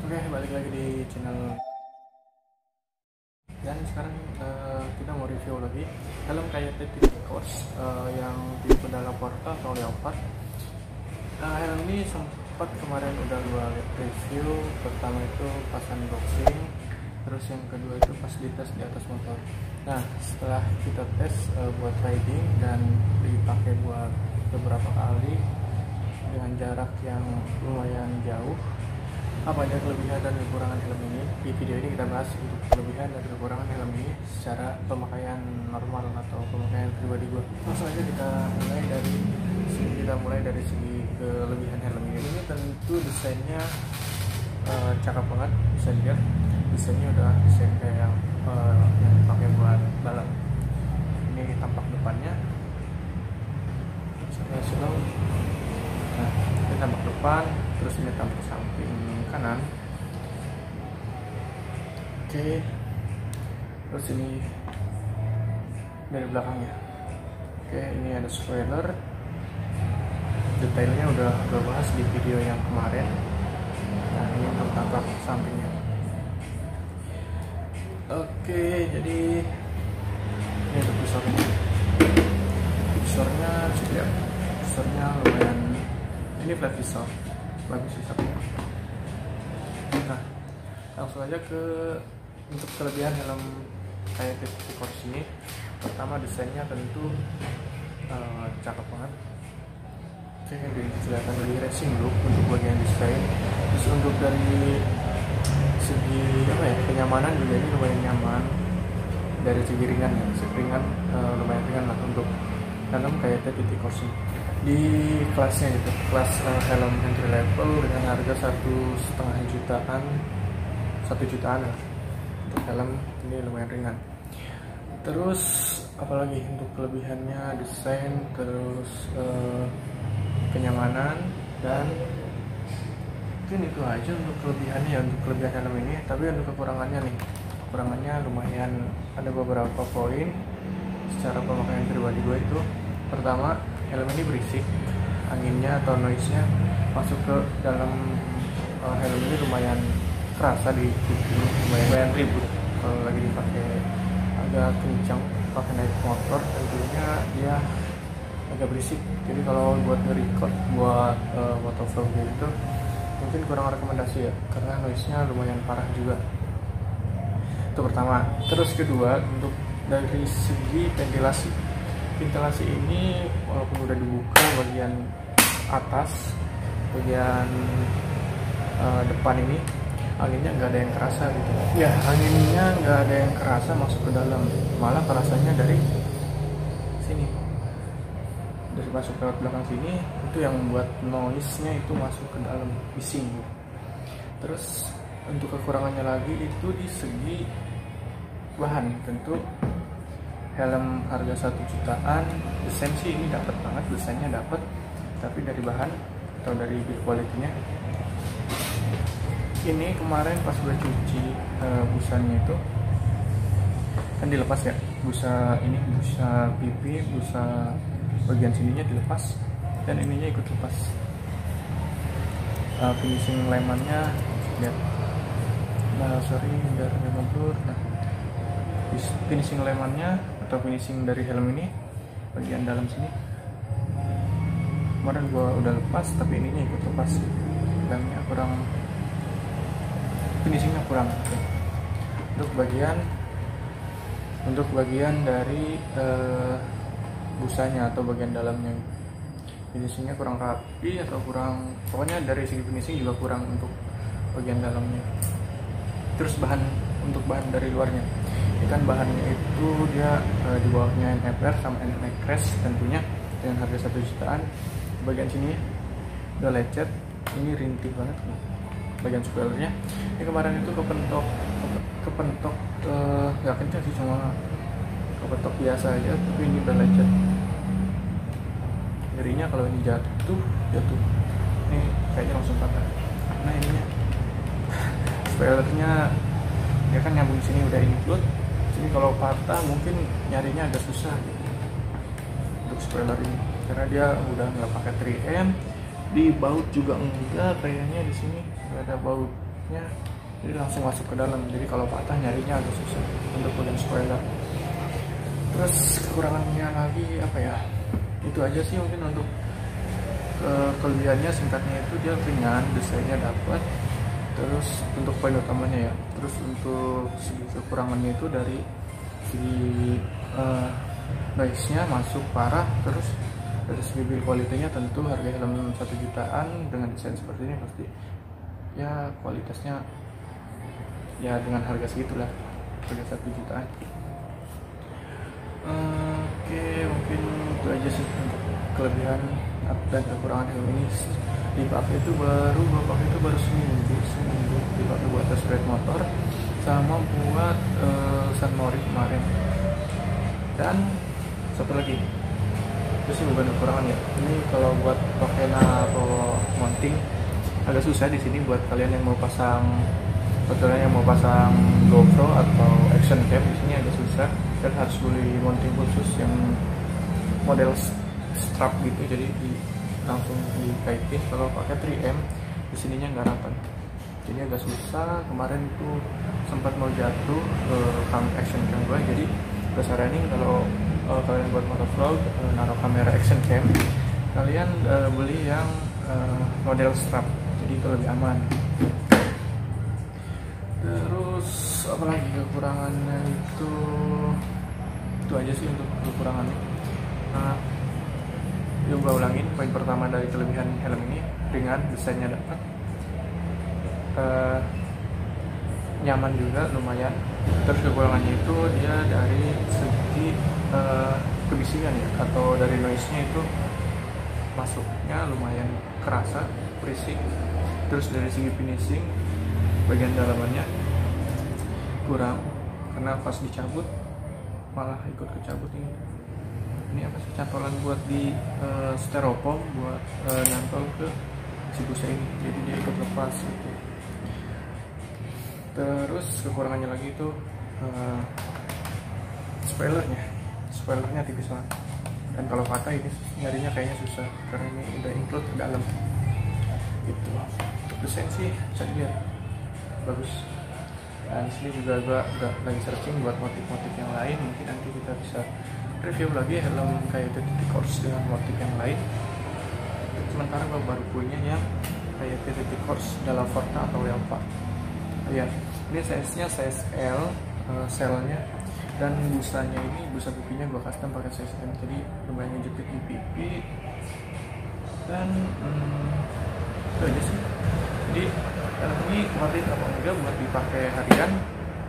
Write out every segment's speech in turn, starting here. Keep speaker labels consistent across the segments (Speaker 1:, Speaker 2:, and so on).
Speaker 1: Oke, balik lagi di channel. Dan sekarang kita mau review lagi helm KYT Course yang tipe dalam portal atau leopard. Helm ini sempat kemarin udah gua review. Pertama itu pas unboxing, terus yang kedua itu pas dites di atas motor. Nah, setelah kita tes buat riding dan dipakai buat beberapa kali dengan jarak yang lumayan jauh, apa aja kelebihan dan kekurangan helm ini? Di video ini kita bahas untuk kelebihan dan kekurangan helm ini secara pemakaian normal atau pemakaian pribadi gue. Langsung aja kita mulai dari segi kelebihan helm ini. Ini tentu desainnya cakep banget, bisa dilihat desainnya udah desain kayak yang dipakai buat balap. Ini tampak depannya, nah ini tampak depan, terus ini tampak samping kanan. Oke, terus ini dari belakangnya. Oke, ini ada spoiler, detailnya udah gue bahas di video yang kemarin. Nah, ini untuk tampak sampingnya. Oke, jadi ini untuk visornya juga, visornya lumayan, ini flat visor, bagus visornya. Nah, langsung aja untuk kelebihan helm KYT Course ini. Pertama, desainnya tentu cakep banget. Oke, kelihatan lebih racing look untuk bagian desain. Terus untuk dari segi kenyamanan juga ini lumayan nyaman. Dari segi ringan lumayan ringan lah untuk helm KYT Course ini. Di kelasnya gitu, kelas helm entry level dengan harga 1,5 jutaan, 1 jutaan lah. Untuk helm ini lumayan ringan. Terus apalagi untuk kelebihannya, desain, terus kenyamanan, dan mungkin itu aja untuk kelebihannya ya, untuk kelebihan helm ini. Tapi untuk kekurangannya lumayan ada beberapa poin secara pemakaian pribadi gue itu. Pertama, helm ini berisik, anginnya atau noise-nya masuk ke dalam helm ini lumayan kerasa di kuping, lumayan ribut kalau lagi dipakai, agak kencang pakai naik motor, tentunya dia agak berisik. Jadi kalau buat nge-record buat motovlog gitu mungkin kurang rekomendasi ya, karena noise-nya lumayan parah juga. Itu pertama. Terus kedua, untuk dari segi ventilasi ini walaupun udah dibuka bagian atas, bagian depan ini anginnya nggak ada yang kerasa gitu ya, anginnya nggak ada yang kerasa masuk ke dalam, malah kerasanya dari sini, dari masuk ke belakang sini, itu yang membuat noise-nya itu masuk ke dalam, bising gitu. Terus untuk kekurangannya lagi itu di segi bahan. Tentu helm harga 1 jutaan, desain sih ini dapat banget, desainnya dapat, tapi dari bahan atau dari build quality-nya ini kemarin pas gue cuci busanya itu kan dilepas ya, busa pipi, busa bagian sininya dilepas dan ininya ikut lepas. Finishing lemannya lihat, biar nggak ngeblur. Nah, finishing lemannya atau finishing dari helm ini bagian dalam sini kemarin gua udah lepas, tapi ininya ikut lepas, dalamnya finishingnya kurang. Untuk bagian dari busanya atau bagian dalamnya, finishingnya kurang rapi atau kurang, pokoknya dari segi finishing juga kurang untuk bagian dalamnya. Terus untuk bahan dari luarnya, ini kan bahannya itu dia di bawahnya NFR sama NFR Crash tentunya, dengan harga 1 jutaan. Bagian sini udah lecet, ini rintih banget bagian spoilernya. Ini kemarin itu kepentok nggak kencang sih, cuma kepentok biasa aja, tapi ini udah lecet. Ngerinya kalau ini jatuh ini kayaknya langsung patah. Nah, ininya spoilernya dia kan nyambung sini udah include, sini kalau patah mungkin nyarinya agak susah gitu untuk spoiler ini, karena dia udah nggak pakai 3M. Di baut juga enggak, kayaknya di sini nggak ada baut stopnya, jadi langsung masuk ke dalam, jadi kalau patah nyarinya agak susah untuk bagian spoiler. Terus kekurangannya lagi apa ya, itu aja sih mungkin. Untuk kelebihannya singkatnya itu dia ringan, desainnya dapat. Terus untuk poin utamanya ya, terus untuk segi kekurangannya itu dari segi noise-nya masuk parah. Terus dari segi build quality-nya, tentu harga helm 1 jutaan dengan desain seperti ini pasti ya kualitasnya ya dengan harga segitulah, harga 1 jutaan. Oke, mungkin itu aja sih untuk kelebihan dan kekurangan helm ini. Dipakai itu baru seminggu dipakai buat tes ride motor sama buat San Mori kemarin. Dan satu lagi, itu sih bukan kekurangan ya, ini kalau buat Rokena atau mounting agak susah di sini. Buat kalian yang mau pasang GoPro atau action cam, di sini agak susah dan harus beli mounting khusus yang model strap gitu, jadi langsung dikaitin. Kalau pakai 3M di sininya nggak rapat, jadi agak susah. Kemarin itu sempat mau jatuh action cam gue, jadi gue saranin kalau kalian buat motovlog naruh kamera action cam, kalian beli yang model strap, jadi itu lebih aman. Terus apalagi kekurangannya itu aja sih untuk kekurangannya. Nah, yuk gue ulangin poin pertama dari kelebihan helm ini, ringan, desainnya dapat, nyaman juga lumayan. Terus kekurangannya itu dia dari segi kebisingan ya, atau dari noise-nya itu masuknya lumayan kerasa, berisik. Terus dari segi finishing, bagian dalamannya kurang, karena pas dicabut malah ikut kecabut ini. Ini apa sih, cantolan buat di styrofoam buat nantol ke si busa ini, jadi dia ikut lepas gitu. Terus kekurangannya lagi itu spoilernya tipis banget, dan kalau patah ini nyarinya kayaknya susah karena ini udah include ke dalam gitu. Untuk desain sih bisa dilihat bagus, dan sini juga gua lagi searching buat motif-motif yang lain. Mungkin nanti kita bisa review lagi helm kayak TTT Course dengan motif yang lain. Sementara gua baru punya yang kayak TTT Course dalam Forta atau Velva ya. Ini size-nya size L, selnya, dan busanya ini, busa pipinya gue custom pakai size M, jadi lumayan ngejepit di pipi. Dan itu aja sih. Jadi helm ini worth it apa enggak buat dipakai harian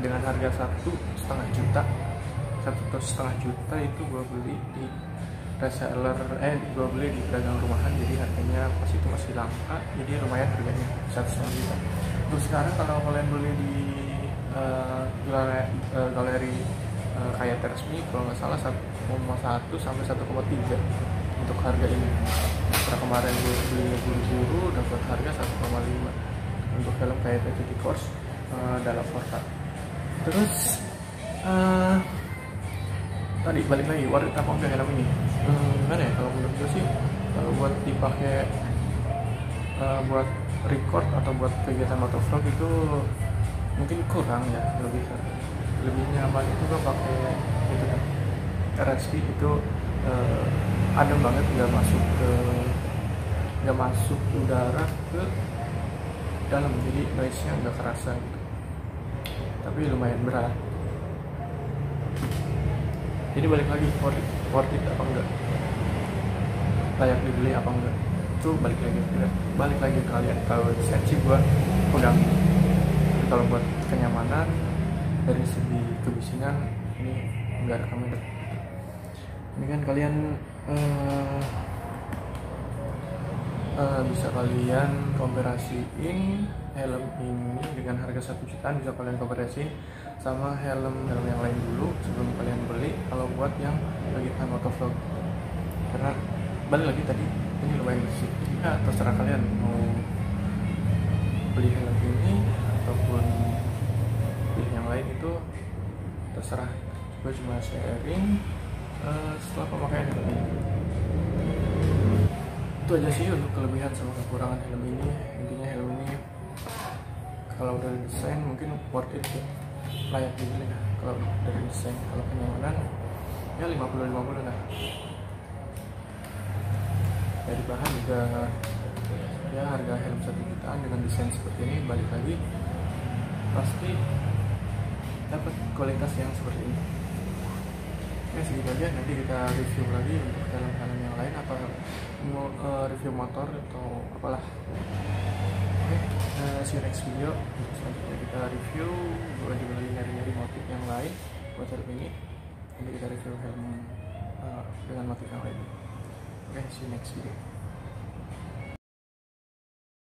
Speaker 1: dengan harga 1,5 juta. 1,5 juta itu gue beli di reseller, gue beli di pedagang rumahan, jadi harganya pas itu masih langka, jadi lumayan harganya 1,5 juta. Terus sekarang kalau kalian beli di galeri kayak resmi, kalau nggak salah 1,1 sampai 1,3 untuk harga ini. Setelah kemarin gue beli buru-buru dapat harga 1,5 untuk helm kayak TTT Course dalam Forta. Terus tadi balik lagi, worth it apa enggak helm ini? Gimana ya, kalau menurut gue sih, kalau buat dipakai buat record atau buat kegiatan motovlog itu mungkin kurang ya, lebih nyaman itu gue pakai itu kan RSP itu adem banget, nggak masuk udara ke dalam, jadi noise-nya nggak kerasa gitu, tapi lumayan berat. Jadi balik lagi, worth it apa enggak, layak dibeli apa enggak, itu balik lagi ke kalian. Kalau sensi gue udah, tapi kalau buat kenyamanan dari segi kebisingan ini enggak recommended. Ini kan kalian bisa kalian komparasiin helm ini dengan harga 1 jutaan, bisa kalian komparasiin sama helm yang lain dulu sebelum kalian beli kalau buat yang kegiatan motovlog. Karena balik lagi tadi, ini lumayan bersih, ya terserah kalian mau beli helm ini ataupun pilih yang lain, itu terserah. Gue cuma sharing setelah pemakaian helm ini. Itu aja sih untuk kelebihan sama kekurangan helm ini. Intinya helm ini kalau dari desain mungkin worth it ya, layak dibeli lah kalau dari desain. Kalau kenyamanan ya 50-50 lah. Dari bahan juga ya harga helm 1 jutaan dengan desain seperti ini, balik lagi pasti dapat kualitas yang seperti ini. Oke, segitu aja. Nanti kita review lagi untuk helm-helm yang lain, atau mau review motor atau apalah. Oke, see you next video. Untuk selanjutnya kita review, gue juga lagi nyari-nyari motif yang lain buat helm ini. Nanti kita review helm dengan motif yang lain. Oke, see you next video.